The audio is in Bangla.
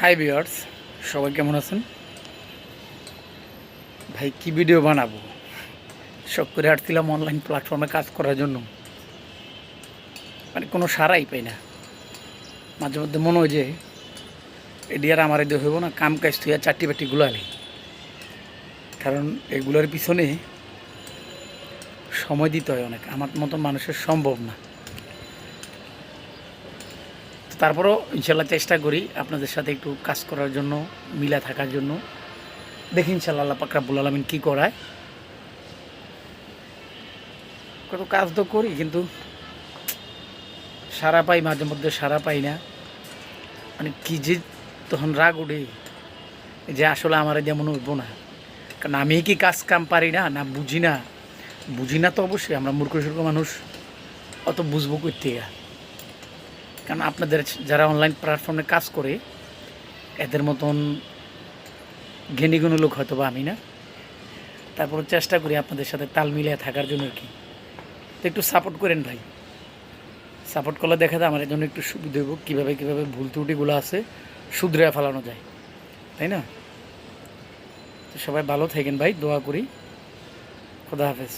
হাই ভিউয়ার্স, সবাই কেমন আছেন? ভাই কি ভিডিও বানাবো, শখ করে আসছিলাম অনলাইন প্ল্যাটফর্মে কাজ করার জন্য। মানে কোনো সারাই পাই না। মাঝে মধ্যে মনে হয় যে এডি আর আমার এদিকে হইব না, কাম কাজ তুই আর চারটি বাটি গুলালে। কারণ এগুলোর পিছনে সময় দিতে হয় অনেক, আমার মতো মানুষের সম্ভব না। তো তারপরও ইনশাল্লাহ চেষ্টা করি আপনাদের সাথে একটু কাজ করার জন্য, মিলা থাকার জন্য। দেখি ইনশাল্লাহ আল্লাহ পাক রাব্বুল আলামিন কী করায়। কত কাজ তো করি কিন্তু সারা পাই, মাঝে মধ্যে সারা পাই না। মানে কী যে তখন রাগ উঠে যে আসলে আমার যেমন উঠব না। কারণ আমি কি কাজ কাম পারি না, না বুঝি না? বুঝি না তো অবশ্যই, আমরা মূর্খ সূর্খ মানুষ, অত বুঝবো কই থেকে? কারণ আপনাদের যারা অনলাইন প্ল্যাটফর্মে কাজ করে এদের মতন জ্ঞানীগুণ লোক হয়তো বা আমি না। তারপর চেষ্টা করি আপনাদের সাথে তাল মিলিয়ে থাকার জন্য আর কি। তো একটু সাপোর্ট করেন ভাই। সাপোর্ট করলে দেখা যায় আমার জন্য একটু সুবিধা হইব, কীভাবে ভুল ত্রুটিগুলো আছে শুধরে ফেলানো যায়, তাই না? তো সবাই ভালো থাকেন ভাই, দোয়া করি। খোদা হাফেজ।